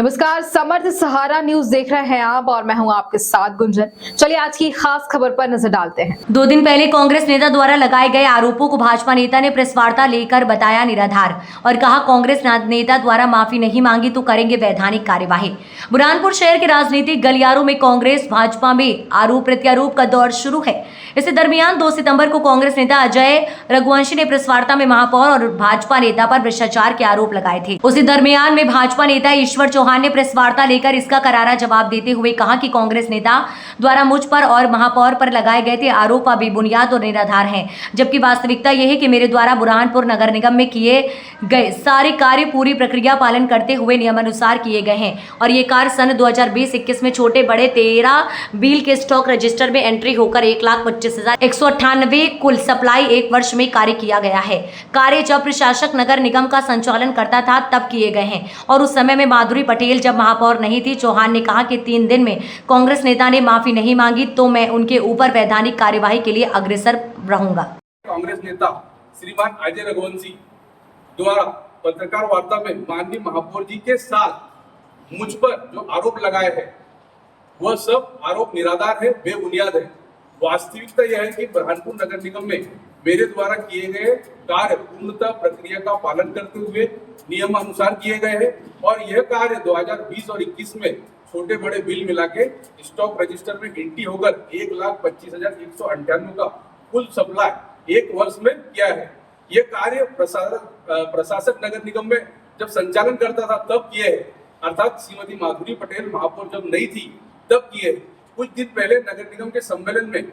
नमस्कार, समर्थ सहारा न्यूज देख रहे हैं आप और मैं हूं आपके साथ गुंजन। चलिए आज की खास खबर पर नजर डालते हैं। 2 दिन पहले कांग्रेस नेता द्वारा लगाए गए आरोपों को भाजपा नेता ने प्रेस वार्ता लेकर बताया निराधार और कहा कांग्रेस नेता द्वारा माफी नहीं मांगी तो करेंगे वैधानिक कार्यवाही। बुरहानपुर शहर के राजनीतिक गलियारों में कांग्रेस भाजपा में आरोप प्रत्यारोप का दौर शुरू है। इसी दरमियान 2 सितंबर को कांग्रेस नेता अजय रघुवंशी ने प्रेस वार्ता में महापौर और भाजपा नेता पर भ्रष्टाचार के आरोप लगाए थे। उसी दरमियान में भाजपा नेता ईश्वर चौहान ने प्रेस वार्ता लेकर इसका करारा जवाब देते हुए कहा कि कांग्रेस नेता द्वारा मुझ पर और महापौर पर लगाए गए थे आरोप बेबुनियाद और निराधार हैं, जबकि वास्तविकता यह है कि मेरे द्वारा बुरहानपुर नगर निगम में किए गए सारे कार्य पूरी प्रक्रिया पालन करते हुए नियमानुसार किए गए हैं और ये कार्य सन 2020-21 में छोटे बड़े 13 बिल के स्टॉक रजिस्टर में एंट्री होकर 1,25,198 कुल सप्लाई 1 वर्ष में कार्य किया गया है। कार्य जब प्रशासक नगर निगम का संचालन करता था तब किए गए हैं और उस समय में माधुरी पटेल जब महापौर नहीं थी। चौहान ने कहा कि 3 दिन में कांग्रेस नेता ने माफी नहीं मांगी तो मैं उनके ऊपर वैधानिक कार्यवाही के लिए अग्रसर रहूंगा। कांग्रेस नेता श्रीमान अजय रघुवंशी द्वारा पत्रकार वार्ता में माननीय महापौर जी के साथ मुझ पर जो आरोप लगाए हैं वह सब आरोप निराधार है, बेबुनियाद है। वास्तविकता यह है कि बुरहानपुर नगर निगम में मेरे द्वारा किए गए कार्य पूर्णतः प्रक्रिया का पालन करते हुए नियमानुसार किए गए हैं और यह कार्य 2020 और 21 में छोटे बड़े बिल मिला के स्टॉक रजिस्टर में एंट्री होकर 1,25,198 का कुल सप्लाई 1 वर्ष में किया है। ये कार्य प्रशासक नगर निगम में जब संचालन करता था तब किए है, अर्थात श्रीमती माधुरी पटेल महापौर जब नहीं थी तब किए। कुछ दिन पहले नगर निगम के सम्मेलन में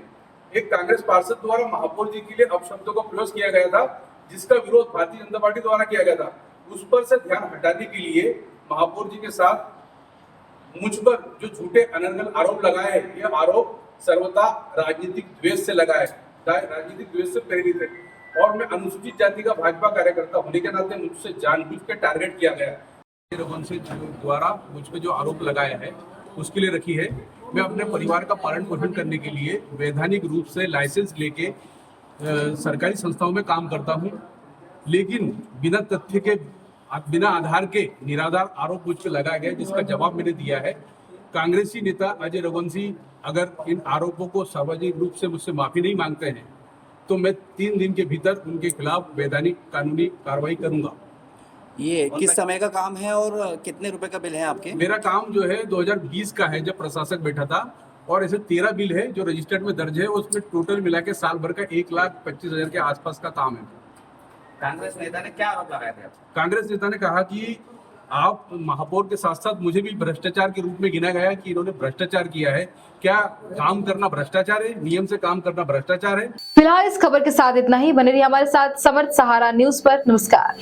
एक कांग्रेस पार्षद द्वारा महापौर जी के लिए अपशब्दों का प्रयोग किया गया था, जिसका विरोध भारतीय जनता पार्टी द्वारा किया गया था। उस पर से ध्यान हटाने के लिए महापौर जी के साथ मुझ पर जो झूठे अनर्गल आरोप लगाए हैं, यह आरोप सर्वथा राजनीतिक द्वेष से लगाए, राजनीतिक द्वेष से प्रेरित है और मैं अनुसूचित जाति का भाजपा कार्यकर्ता होने के नाते मुझसे जानबूझ के टारगेट किया गया। रघुवंशी द्वारा मुझ पर जो आरोप लगाया है उसके लिए रखी है। मैं अपने परिवार का पालन पोषण करने के लिए वैधानिक रूप से लाइसेंस लेके सरकारी संस्थाओं में काम करता हूं, लेकिन बिना तथ्य के बिना आधार के निराधार आरोप मुझ पर लगाया गया, जिसका जवाब मैंने दिया है। कांग्रेसी नेता अजय रघुवंशी अगर इन आरोपों को सार्वजनिक रूप से मुझसे माफी नहीं मांगते हैं तो मैं 3 दिन के भीतर उनके खिलाफ वैधानिक कानूनी कार्रवाई करूंगा। ये किस समय का काम है और कितने रुपए का बिल है आपके? मेरा काम जो है 2020 का है, जब प्रशासक बैठा था, और ऐसे 13 बिल है जो रजिस्टर्ड में दर्ज है। उसमें टोटल मिला के साल भर का 1,25,000 के आसपास का काम है। कांग्रेस नेता ने क्या आरोप लगाए थे? कांग्रेस नेता ने कहा कि आप महापौर के साथ साथ मुझे भी भ्रष्टाचार के रूप में गिना गया कि इन्होंने भ्रष्टाचार किया है। क्या काम करना भ्रष्टाचार है? नियम से काम करना भ्रष्टाचार है? फिलहाल इस खबर के साथ इतना ही। बने रहिए हमारे साथ समर्थ सहारा न्यूज पर। नमस्कार।